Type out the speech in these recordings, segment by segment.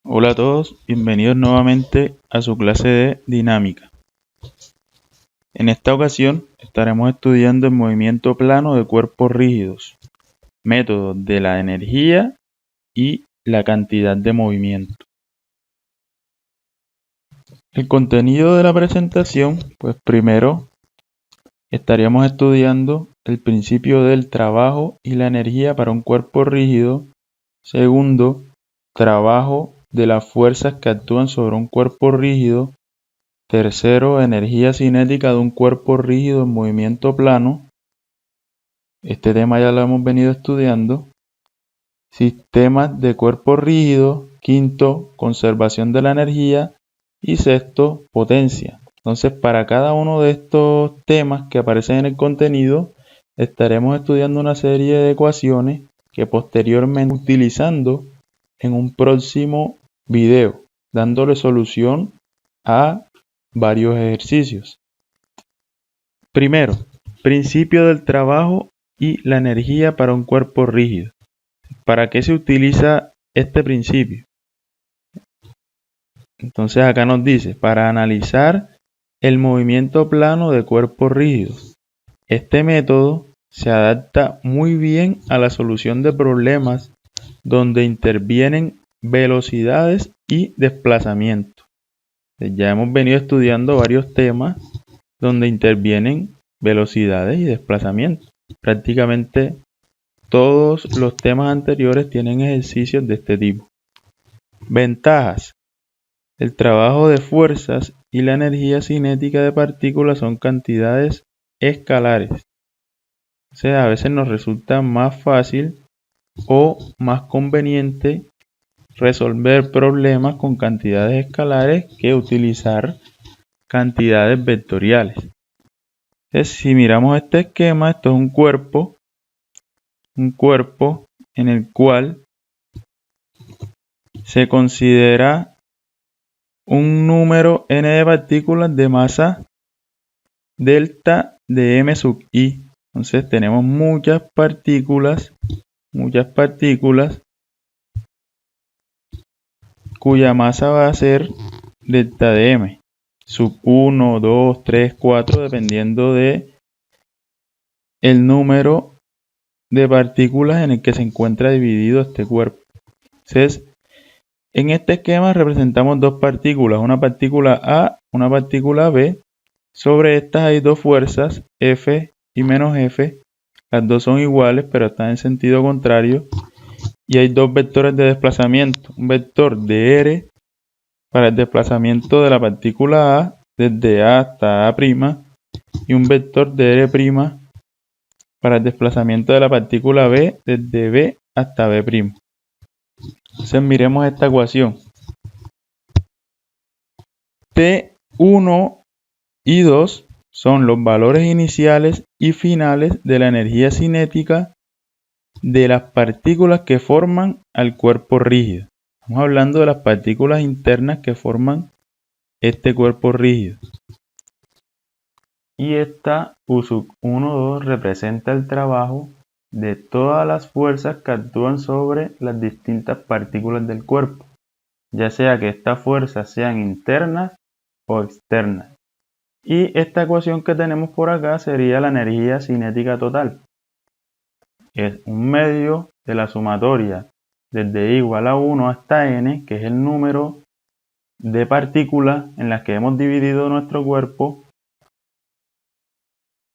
Hola a todos, bienvenidos nuevamente a su clase de dinámica. En esta ocasión estaremos estudiando el movimiento plano de cuerpos rígidos, métodos de la energía y la cantidad de movimiento. El contenido de la presentación, pues primero estaríamos estudiando el principio del trabajo y la energía para un cuerpo rígido. Segundo, trabajo de las fuerzas que actúan sobre un cuerpo rígido. Tercero, energía cinética de un cuerpo rígido en movimiento plano. Este tema ya lo hemos venido estudiando. Sistemas de cuerpo rígido. Quinto, conservación de la energía. Y sexto, potencia. Entonces, para cada uno de estos temas que aparecen en el contenido, estaremos estudiando una serie de ecuaciones que posteriormente utilizando en un próximo video, dándole solución a varios ejercicios. Primero, principio del trabajo y la energía para un cuerpo rígido. ¿Para qué se utiliza este principio? Entonces acá nos dice, para analizar el movimiento plano de cuerpos rígidos. Este método se adapta muy bien a la solución de problemas donde intervienen velocidades y desplazamiento. Ya hemos venido estudiando varios temas donde intervienen velocidades y desplazamiento. Prácticamente todos los temas anteriores tienen ejercicios de este tipo. Ventajas. El trabajo de fuerzas y la energía cinética de partículas son cantidades escalares. O sea, a veces nos resulta más fácil o más conveniente resolver problemas con cantidades escalares que utilizar cantidades vectoriales. Entonces, si miramos este esquema, esto es un cuerpo en el cual se considera un número n de partículas de masa delta de m sub i. Entonces tenemos muchas partículas cuya masa va a ser delta de m sub 1, 2, 3, 4, dependiendo de el número de partículas en el que se encuentra dividido este cuerpo. Entonces, en este esquema representamos dos partículas, una partícula A, una partícula B. Sobre estas hay dos fuerzas, F y menos F. Las dos son iguales, pero están en sentido contrario. Y hay dos vectores de desplazamiento. Un vector de R para el desplazamiento de la partícula A desde A hasta A', y un vector de R' para el desplazamiento de la partícula B desde B hasta B'. Entonces miremos esta ecuación. T1 y 2 son los valores iniciales y finales de la energía cinética de las partículas que forman al cuerpo rígido. Estamos hablando de las partículas internas que forman este cuerpo rígido. Y esta U sub 1, 2 representa el trabajo de todas las fuerzas que actúan sobre las distintas partículas del cuerpo, ya sea que estas fuerzas sean internas o externas. Y esta ecuación que tenemos por acá sería la energía cinética total. Es un medio de la sumatoria desde igual a 1 hasta n, que es el número de partículas en las que hemos dividido nuestro cuerpo,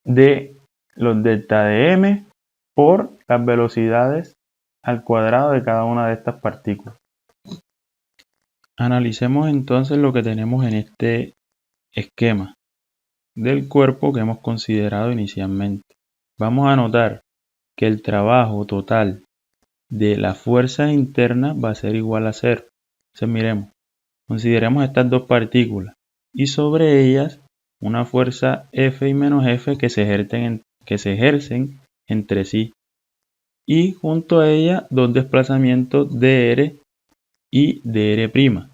de los delta de m por las velocidades al cuadrado de cada una de estas partículas. Analicemos entonces lo que tenemos en este esquema del cuerpo que hemos considerado inicialmente. Vamos a notar que el trabajo total de la fuerza interna va a ser igual a 0. Entonces miremos, consideremos estas dos partículas y sobre ellas una fuerza F y menos F que se ejercen entre sí, y junto a ella dos desplazamientos dr y dr'.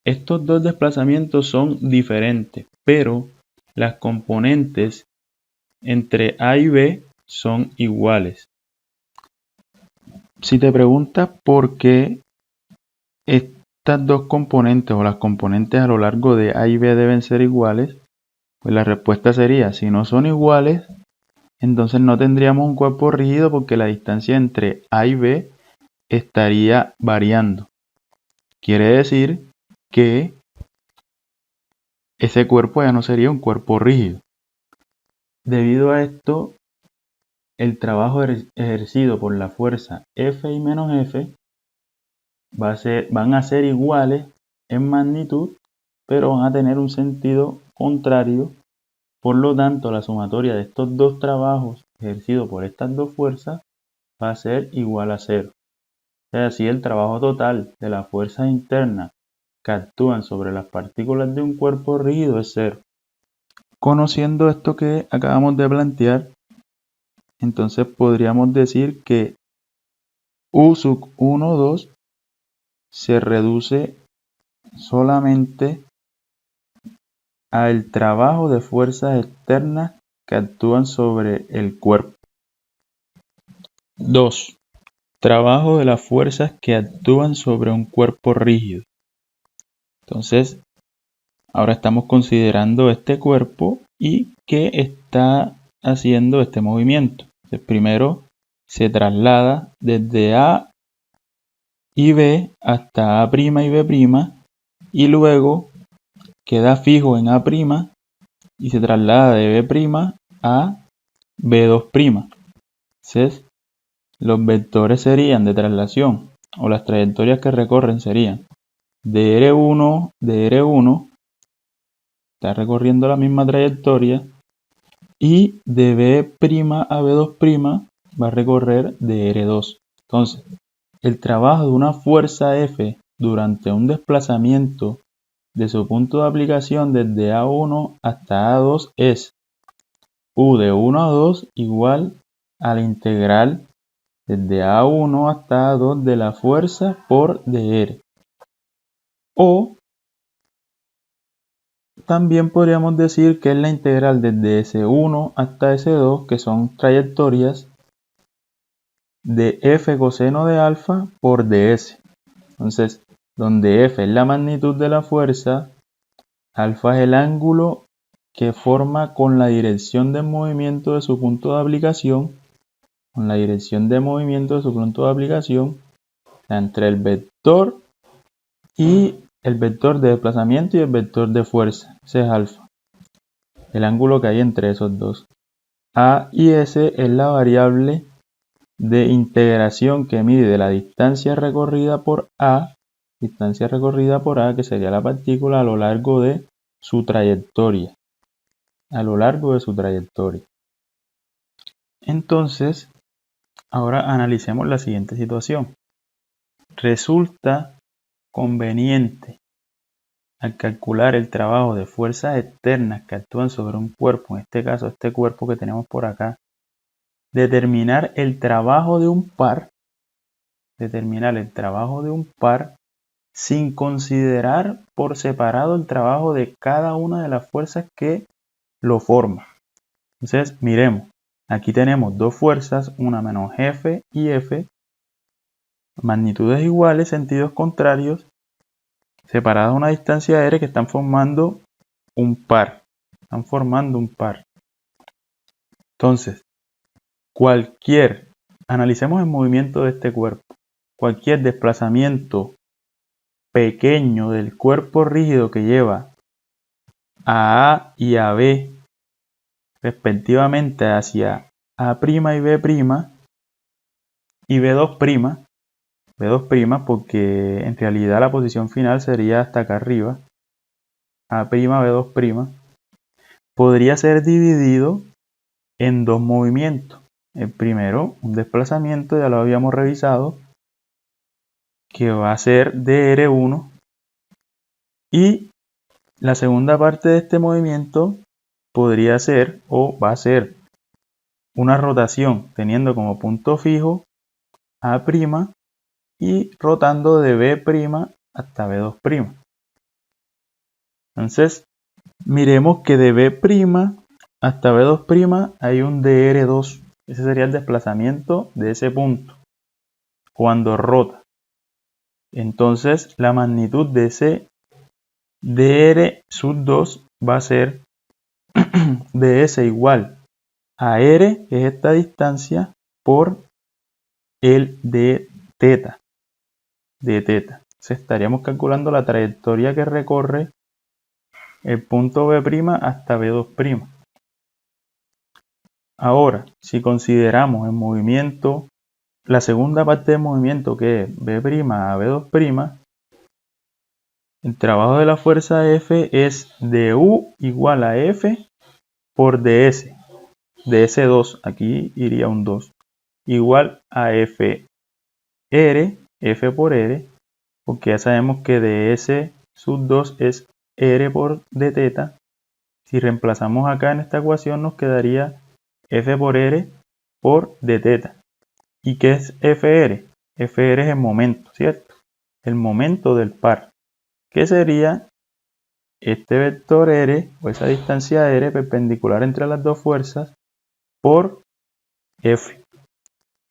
Estos dos desplazamientos son diferentes, pero las componentes entre A y B son iguales. Si te preguntas por qué estas dos componentes o las componentes a lo largo de A y B deben ser iguales, pues la respuesta sería, si no son iguales, entonces no tendríamos un cuerpo rígido porque la distancia entre A y B estaría variando. Quiere decir que ese cuerpo ya no sería un cuerpo rígido. Debido a esto, el trabajo ejercido por la fuerza F y menos F van a ser iguales en magnitud, pero van a tener un sentido contrario. Por lo tanto, la sumatoria de estos dos trabajos ejercidos por estas dos fuerzas va a ser igual a 0. O sea, así el trabajo total de las fuerzas internas que actúan sobre las partículas de un cuerpo rígido es 0. Conociendo esto que acabamos de plantear, entonces podríamos decir que U sub 1, 2 se reduce solamente al trabajo de fuerzas externas que actúan sobre el cuerpo. 2. Trabajo de las fuerzas que actúan sobre un cuerpo rígido. Entonces, ahora estamos considerando este cuerpo y qué está haciendo este movimiento. Entonces, primero se traslada desde A y B hasta A' y B' y luego queda fijo en A' y se traslada de B' a B2'. Entonces, los vectores serían de traslación o las trayectorias que recorren serían de R1, está recorriendo la misma trayectoria, y de B' a B2' va a recorrer de R2. Entonces, el trabajo de una fuerza F durante un desplazamiento de su punto de aplicación desde A1 hasta A2 es U de 1 a 2 igual a la integral desde A1 hasta A2 de la fuerza por dr. O también podríamos decir que es la integral desde S1 hasta S2, que son trayectorias de F coseno de alfa por ds. Entonces, donde F es la magnitud de la fuerza, alfa es el ángulo que forma con la dirección de movimiento de su punto de aplicación, entre el vector y el vector de desplazamiento y el vector de fuerza. Ese es alfa, el ángulo que hay entre esos dos. A y S es la variable de integración que mide la distancia recorrida por A, que sería la partícula a lo largo de su trayectoria. Entonces, ahora analicemos la siguiente situación. Resulta conveniente, al calcular el trabajo de fuerzas externas que actúan sobre un cuerpo, en este caso este cuerpo que tenemos por acá, determinar el trabajo de un par sin considerar por separado el trabajo de cada una de las fuerzas que lo forman. Entonces, miremos, aquí tenemos dos fuerzas, una menos F y F, magnitudes iguales, sentidos contrarios, separadas a una distancia r, que están formando un par. Entonces, analicemos el movimiento de este cuerpo. Cualquier desplazamiento pequeño del cuerpo rígido que lleva a y a B respectivamente hacia A' y B' y B2', porque en realidad la posición final sería hasta acá arriba, A', B2', podría ser dividido en dos movimientos. El primero, un desplazamiento, ya lo habíamos revisado, que va a ser dr1, y la segunda parte de este movimiento podría ser o va a ser una rotación teniendo como punto fijo A' y rotando de B' hasta B2'. Entonces, miremos que de B' hasta B2' hay un dr2. Ese sería el desplazamiento de ese punto cuando rota. Entonces la magnitud de ese dr sub 2 va a ser ds igual a r, que es esta distancia, por el de teta. Entonces estaríamos calculando la trayectoria que recorre el punto B' hasta B2'. Ahora, si consideramos el movimiento, la segunda parte del movimiento, que es B' a B2', el trabajo de la fuerza F es du igual a F por ds. ds2, aquí iría un 2, igual a F R, F por R, porque ya sabemos que ds sub 2 es R por d teta. Si reemplazamos acá en esta ecuación nos quedaría F por R por d teta. ¿Y qué es Fr? Fr es el momento, ¿cierto? El momento del par, que sería este vector R, o esa distancia R perpendicular entre las dos fuerzas, por F.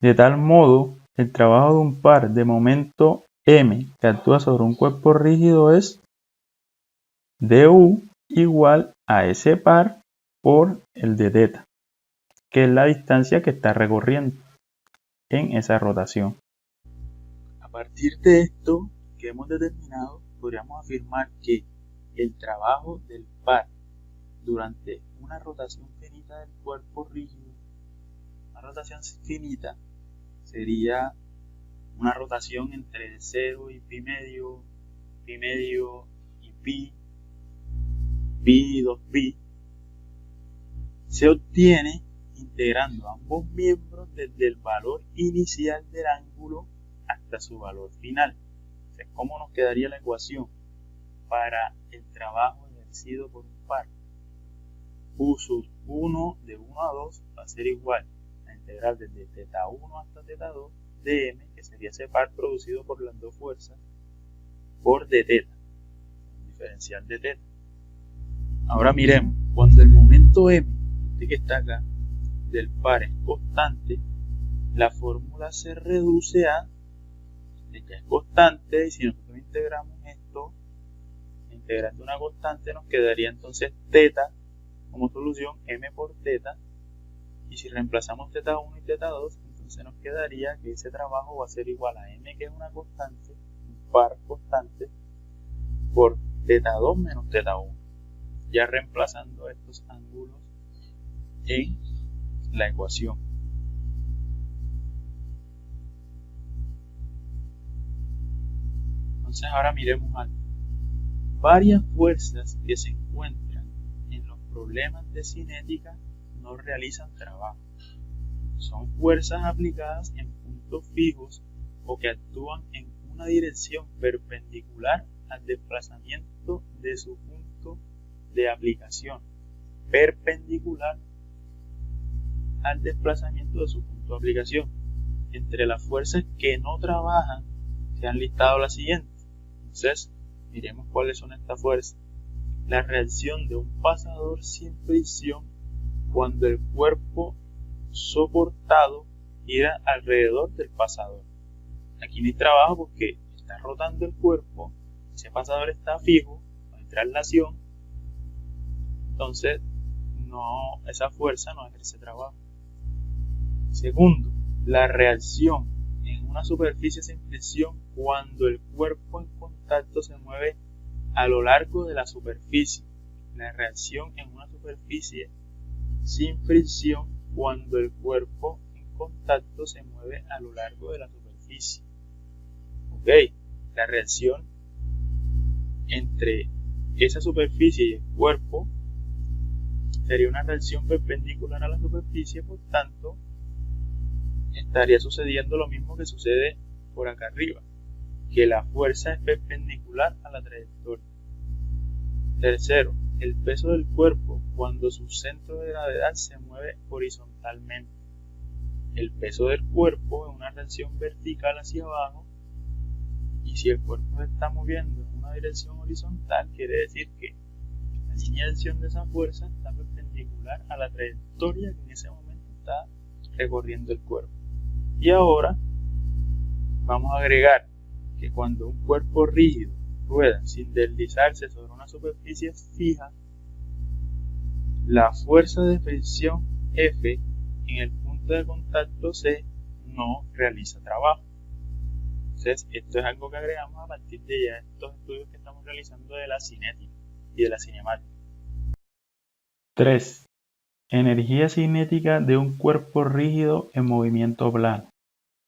De tal modo, el trabajo de un par de momento M que actúa sobre un cuerpo rígido es du igual a ese par por el de teta, que es la distancia que está recorriendo en esa rotación. A partir de esto que hemos determinado, podríamos afirmar que el trabajo del par durante una rotación finita del cuerpo rígido, una rotación finita, sería una rotación entre 0 y pi medio y pi y 2pi, se obtiene integrando ambos miembros desde el valor inicial del ángulo hasta su valor final. Entonces, ¿cómo nos quedaría la ecuación para el trabajo ejercido por un par? U sub 1 de 1 a 2 va a ser igual a integral desde teta 1 hasta teta 2 de m, que sería ese par producido por las dos fuerzas, por d teta, diferencial de teta. Ahora miremos, cuando el momento m, este que está acá, del par es constante, la fórmula se reduce a, ya es constante, y si nosotros integramos esto, integrando una constante, nos quedaría entonces teta como solución, m por teta, y si reemplazamos teta 1 y teta 2, entonces nos quedaría que ese trabajo va a ser igual a m, que es una constante, un par constante, por teta 2 menos teta 1, ya reemplazando estos ángulos en la ecuación. Entonces ahora miremos algo. Varias fuerzas que se encuentran en los problemas de cinética no realizan trabajo. Son fuerzas aplicadas en puntos fijos o que actúan en una dirección perpendicular al desplazamiento de su punto de aplicación. Perpendicular al desplazamiento de su punto de aplicación. Entre las fuerzas que no trabajan se han listado las siguientes. Entonces, miremos cuáles son estas fuerzas. La reacción de un pasador sin fricción cuando el cuerpo soportado gira alrededor del pasador. Aquí no hay trabajo porque está rotando el cuerpo, ese pasador está fijo, no hay traslación, entonces esa fuerza no ejerce trabajo. Segundo, la reacción en una superficie sin fricción cuando el cuerpo en contacto se mueve a lo largo de la superficie. La reacción en una superficie sin fricción cuando el cuerpo en contacto se mueve a lo largo de la superficie. Ok, la reacción entre esa superficie y el cuerpo sería una reacción perpendicular a la superficie, por tanto estaría sucediendo lo mismo que sucede por acá arriba, que la fuerza es perpendicular a la trayectoria. Tercero, el peso del cuerpo cuando su centro de gravedad se mueve horizontalmente. El peso del cuerpo es una reacción vertical hacia abajo, y si el cuerpo se está moviendo en una dirección horizontal, quiere decir que la línea de acción de esa fuerza está perpendicular a la trayectoria que en ese momento está recorriendo el cuerpo. Y ahora vamos a agregar que que cuando un cuerpo rígido rueda sin deslizarse sobre una superficie fija, la fuerza de fricción F en el punto de contacto C no realiza trabajo. Entonces, esto es algo que agregamos a partir de ya estos estudios que estamos realizando de la cinética y de la cinemática. 3. Energía cinética de un cuerpo rígido en movimiento plano.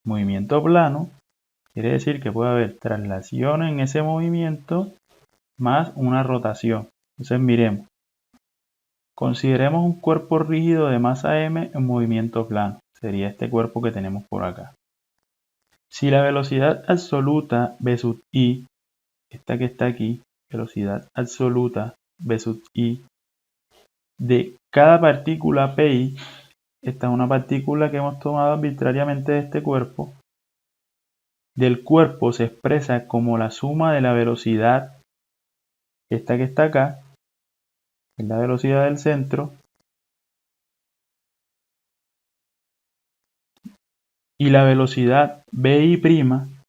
Movimiento plano quiere decir que puede haber traslación en ese movimiento más una rotación. Entonces miremos. Consideremos un cuerpo rígido de masa m en movimiento plano. Sería este cuerpo que tenemos por acá. Si la velocidad absoluta v sub i, esta que está aquí, velocidad absoluta v sub i, de cada partícula pi, esta es una partícula que hemos tomado arbitrariamente de este cuerpo, del cuerpo se expresa como la suma de la velocidad, esta que está acá, es la velocidad del centro, y la velocidad vi',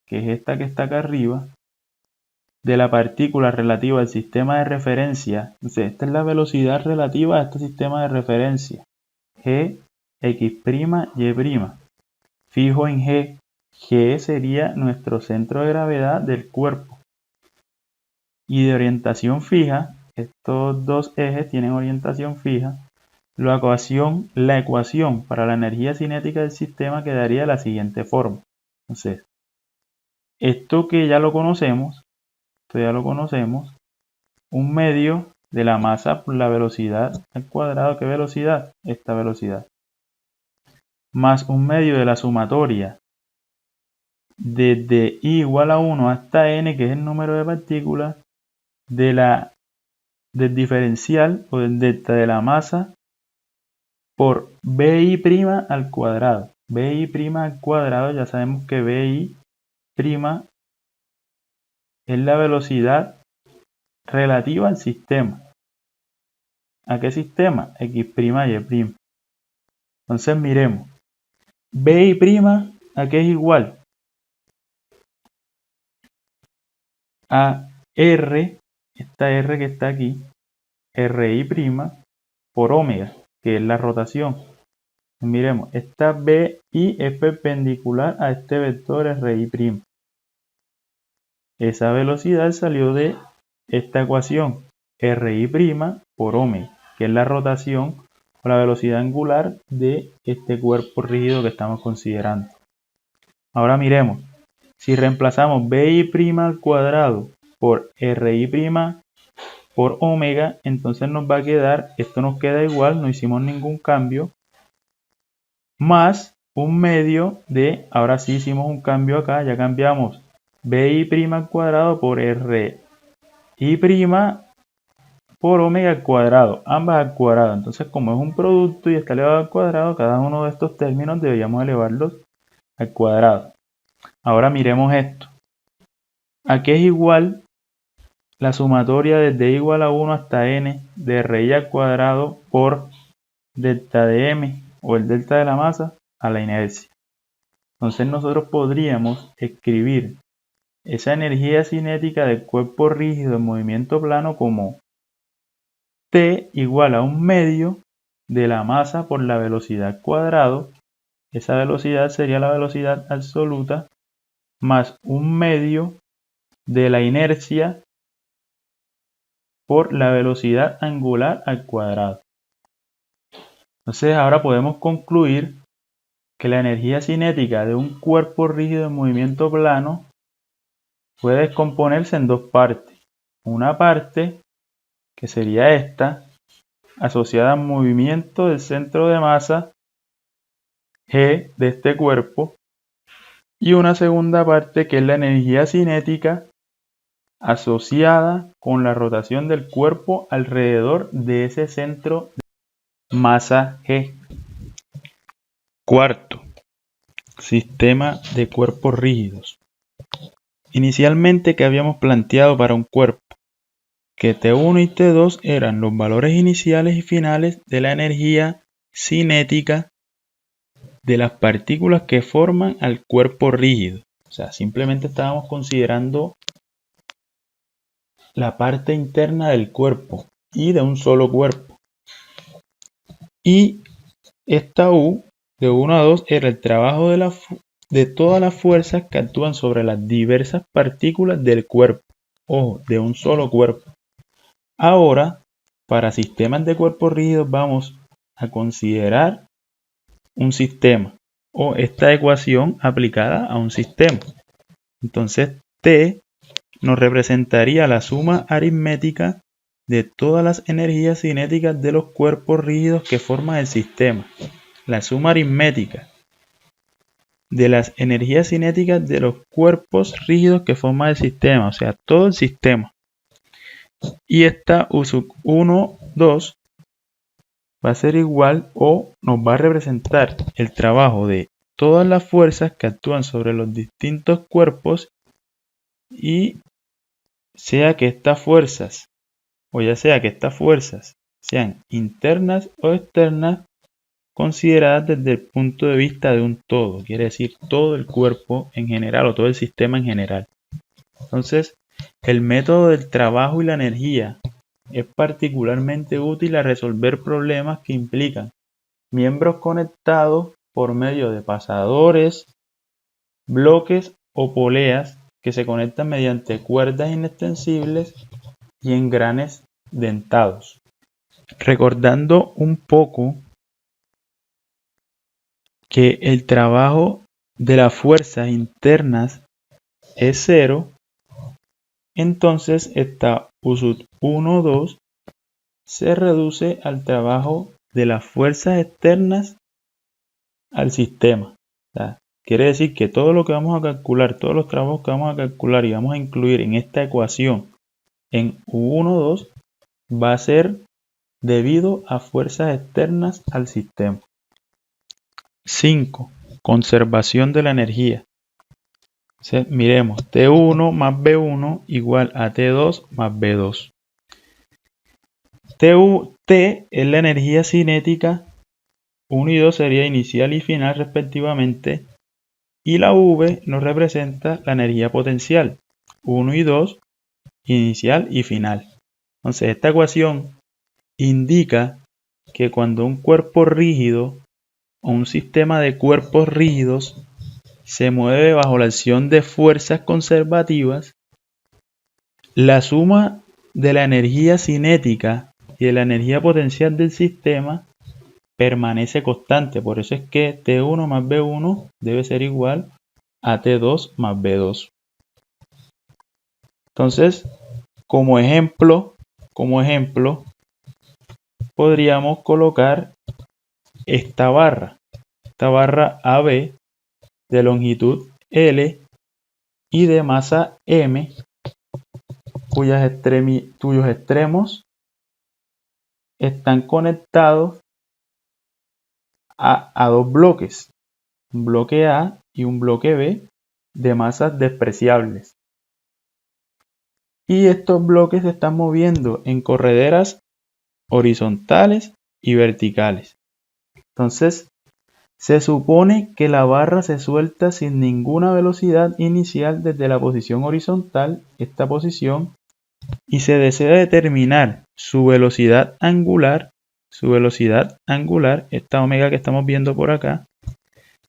que es esta que está acá arriba, de la partícula relativa al sistema de referencia. Entonces, esta es la velocidad relativa a este sistema de referencia. G, X', Y'. Fijo en G. G sería nuestro centro de gravedad del cuerpo. Y de orientación fija, estos dos ejes tienen orientación fija. La ecuación para la energía cinética del sistema quedaría de la siguiente forma. Entonces, esto ya lo conocemos, un medio de la masa por la velocidad al cuadrado. ¿Qué velocidad? Esta velocidad. Más un medio de la sumatoria desde i igual a 1 hasta n, que es el número de partículas, del diferencial o del delta de la masa por vi' al cuadrado. Vi' al cuadrado, ya sabemos que vi' es la velocidad relativa al sistema. ¿A qué sistema? X', Y'. Entonces miremos. Vi' ¿a qué es igual? A R, esta R que está aquí, Ri' por omega, que es la rotación. Miremos, esta BI es perpendicular a este vector Ri'. Esa velocidad salió de esta ecuación, Ri' por omega, que es la rotación o la velocidad angular de este cuerpo rígido que estamos considerando. Ahora miremos, si reemplazamos BI' al cuadrado por Ri' por omega, entonces nos va a quedar, esto nos queda igual, no hicimos ningún cambio, más un medio de, ahora sí hicimos un cambio acá, ya cambiamos BI' al cuadrado por Ri' por omega al cuadrado, ambas al cuadrado. Entonces, como es un producto y está elevado al cuadrado, cada uno de estos términos deberíamos elevarlos al cuadrado. Ahora miremos esto. ¿A qué es igual la sumatoria desde i igual a 1 hasta n de Ri al cuadrado por delta de m o el delta de la masa a la inercia? Entonces nosotros podríamos escribir esa energía cinética del cuerpo rígido en movimiento plano como T igual a un medio de la masa por la velocidad al cuadrado. Esa velocidad sería la velocidad absoluta más un medio de la inercia por la velocidad angular al cuadrado. Entonces ahora podemos concluir que la energía cinética de un cuerpo rígido en movimiento plano puede descomponerse en dos partes. Una parte, que sería esta, asociada al movimiento del centro de masa G de este cuerpo, y una segunda parte que es la energía cinética asociada con la rotación del cuerpo alrededor de ese centro de masa G. Cuarto, sistema de cuerpos rígidos. Inicialmente, ¿qué habíamos planteado para un cuerpo? Que T1 y T2 eran los valores iniciales y finales de la energía cinética de las partículas que forman al cuerpo rígido. O sea, simplemente estábamos considerando la parte interna del cuerpo y de un solo cuerpo. Y esta U de 1 a 2 era el trabajo de todas las fuerzas que actúan sobre las diversas partículas del cuerpo, o de un solo cuerpo. Ahora, para sistemas de cuerpos rígidos vamos a considerar un sistema o esta ecuación aplicada a un sistema. Entonces, T nos representaría la suma aritmética de todas las energías cinéticas de los cuerpos rígidos que forman el sistema. La suma aritmética de las energías cinéticas de los cuerpos rígidos que forman el sistema, o sea, todo el sistema. Y esta U sub 1, 2 va a ser igual o nos va a representar el trabajo de todas las fuerzas que actúan sobre los distintos cuerpos, y sea que estas fuerzas, o ya sea que estas fuerzas sean internas o externas, consideradas desde el punto de vista de un todo, quiere decir todo el cuerpo en general o todo el sistema en general. Entonces, el método del trabajo y la energía es particularmente útil a resolver problemas que implican miembros conectados por medio de pasadores, bloques o poleas que se conectan mediante cuerdas inextensibles y engranes dentados. Recordando un poco que el trabajo de las fuerzas internas es 0, entonces esta U sub 1, 2 se reduce al trabajo de las fuerzas externas al sistema. O sea, quiere decir que todo lo que vamos a calcular, todos los trabajos que vamos a calcular y vamos a incluir en esta ecuación en U1, 2 va a ser debido a fuerzas externas al sistema. 5. Conservación de la energía. Entonces, miremos, T1 más B1 igual a T2 más B2. T es la energía cinética, 1 y 2 sería inicial y final respectivamente, y la V nos representa la energía potencial, 1 y 2, inicial y final. Entonces, esta ecuación indica que cuando un cuerpo rígido o un sistema de cuerpos rígidos se mueve bajo la acción de fuerzas conservativas, la suma de la energía cinética y de la energía potencial del sistema permanece constante. Por eso es que T1 más B1 debe ser igual a T2 más B2. Entonces, como ejemplo, podríamos colocar esta barra AB de longitud L y de masa M, cuyos extremos están conectados a dos bloques, un bloque A y un bloque B de masas despreciables. Y estos bloques se están moviendo en correderas horizontales y verticales. Entonces, se supone que la barra se suelta sin ninguna velocidad inicial desde la posición horizontal, esta posición, y se desea determinar su velocidad angular, esta omega que estamos viendo por acá,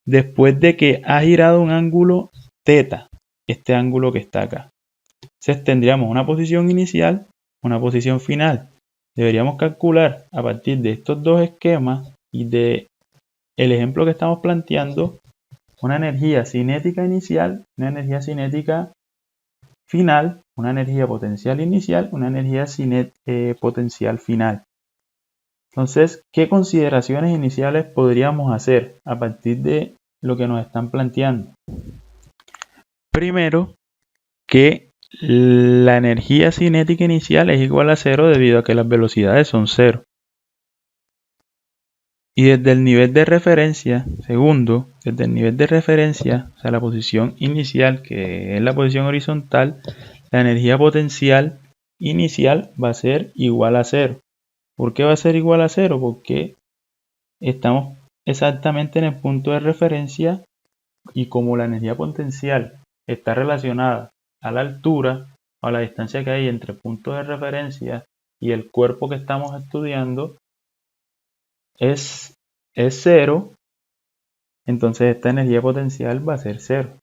después de que ha girado un ángulo θ, este ángulo que está acá. Entonces tendríamos una posición inicial, una posición final. Deberíamos calcular a partir de estos dos esquemas y de el ejemplo que estamos planteando una energía cinética inicial, una energía cinética final, una energía potencial inicial, una energía potencial final. Entonces, ¿qué consideraciones iniciales podríamos hacer a partir de lo que nos están planteando? Primero, que la energía cinética inicial es igual a 0 debido a que las velocidades son 0. Y desde el nivel de referencia, segundo, desde el nivel de referencia, o sea, la posición inicial, que es la posición horizontal, la energía potencial inicial va a ser igual a 0. ¿Por qué va a ser igual a 0? Porque estamos exactamente en el punto de referencia y como la energía potencial está relacionada a la altura o a la distancia que hay entre puntos de referencia y el cuerpo que estamos estudiando es cero, entonces esta energía potencial va a ser cero.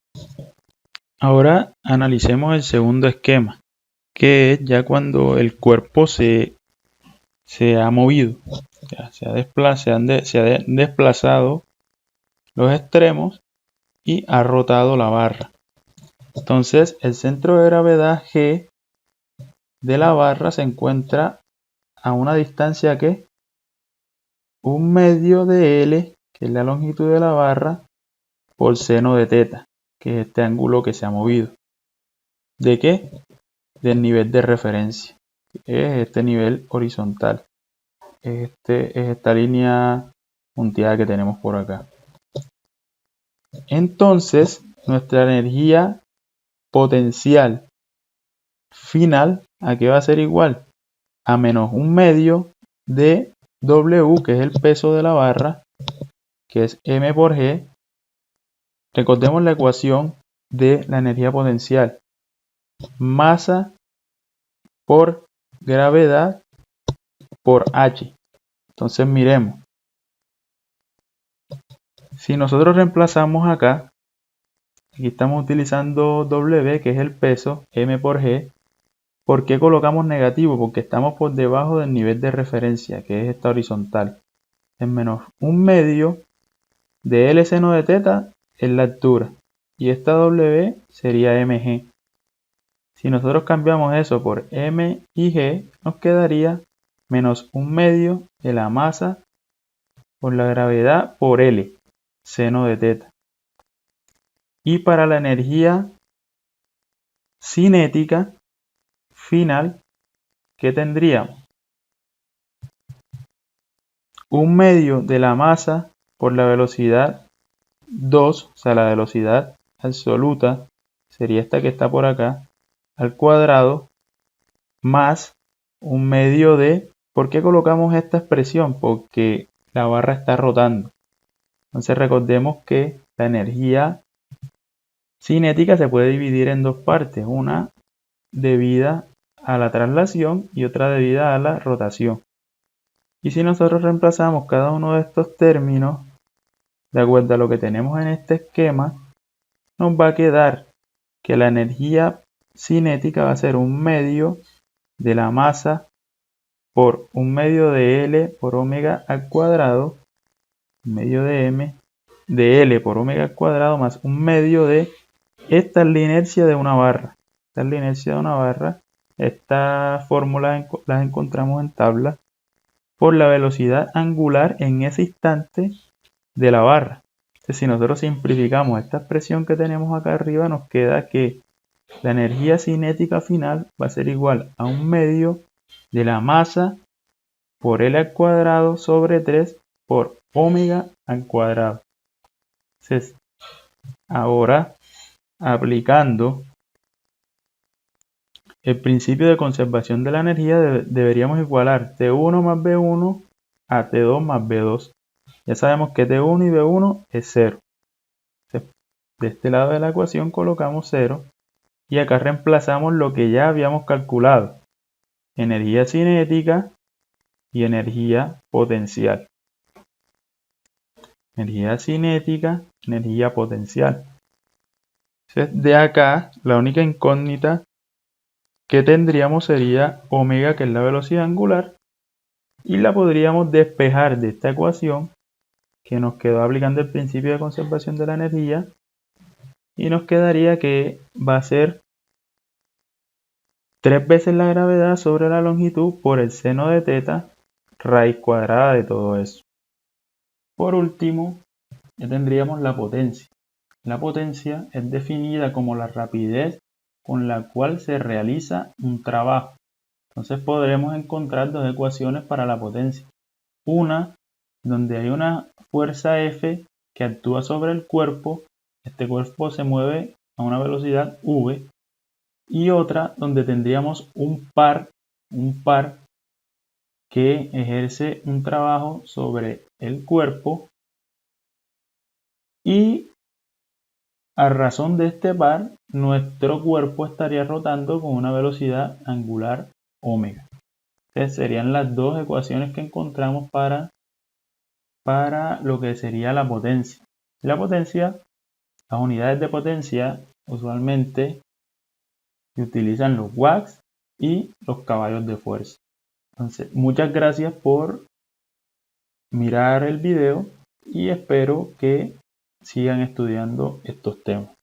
Ahora analicemos el segundo esquema, que es ya cuando el cuerpo se ha movido, se han desplazado los extremos y ha rotado la barra. Entonces el centro de gravedad G de la barra se encuentra a una distancia que 1/2 de L, que es la longitud de la barra, por seno de θ, que es este ángulo que se ha movido. ¿De qué? Del nivel de referencia, que es este nivel horizontal. Es esta línea punteada que tenemos por acá. Entonces, nuestra energía potencial final, ¿a qué va a ser igual? A menos 1/2 de W, que es el peso de la barra, que es M por G. Recordemos la ecuación de la energía potencial. Masa por gravedad por H. Entonces miremos. Si nosotros reemplazamos acá, aquí estamos utilizando W, que es el peso, M por G. ¿Por qué colocamos negativo? Porque estamos por debajo del nivel de referencia, que es esta horizontal. Es menos 1/2 de L seno de θ es la altura. Y esta W sería mg. Si nosotros cambiamos eso por m y g, nos quedaría menos 1/2 de la masa por la gravedad por L, seno de θ. Y para la energía cinética final, ¿qué tendríamos? 1/2 de la masa por la velocidad 2, o sea, la velocidad absoluta sería esta que está por acá, al cuadrado, más 1/2 de... ¿Por qué colocamos esta expresión? Porque la barra está rotando. Entonces recordemos que la energía cinética se puede dividir en dos partes, una debida a la traslación y otra debida a la rotación. Y si nosotros reemplazamos cada uno de estos términos de acuerdo a lo que tenemos en este esquema, nos va a quedar que la energía cinética va a ser 1/2 de la masa por 1/2 de L por omega al cuadrado, 1/2 de M de L por omega al cuadrado más 1/2 de... Esta es la inercia de una barra. Esta es la inercia de una barra. Estas fórmulas las encontramos en tabla por la velocidad angular en ese instante de la barra. Entonces, si nosotros simplificamos esta expresión que tenemos acá arriba, nos queda que la energía cinética final va a ser igual a 1/2 de la masa por L al cuadrado sobre 3 por omega al cuadrado. Entonces, ahora aplicando el principio de conservación de la energía, deberíamos igualar T1 más B1 a T2 más B2. Ya sabemos que T1 y B1 es 0. De este lado de la ecuación colocamos 0 y acá reemplazamos lo que ya habíamos calculado: energía cinética y energía potencial. Energía cinética, energía potencial. Entonces, de acá, la única incógnita que tendríamos sería omega, que es la velocidad angular, y la podríamos despejar de esta ecuación que nos quedó aplicando el principio de conservación de la energía, y nos quedaría que va a ser 3 veces la gravedad sobre la longitud por el seno de θ, raíz cuadrada de todo eso. Por último, ya tendríamos la potencia. La potencia es definida como la rapidez con la cual se realiza un trabajo. Entonces podremos encontrar dos ecuaciones para la potencia. Una donde hay una fuerza F que actúa sobre el cuerpo. Este cuerpo se mueve a una velocidad v. Y otra donde tendríamos un par que ejerce un trabajo sobre el cuerpo y a razón de este par, nuestro cuerpo estaría rotando con una velocidad angular omega. Entonces serían las dos ecuaciones que encontramos para lo que sería la potencia. La potencia, las unidades de potencia usualmente se utilizan los watts y los caballos de fuerza. Entonces, muchas gracias por mirar el video y espero que sigan estudiando estos temas.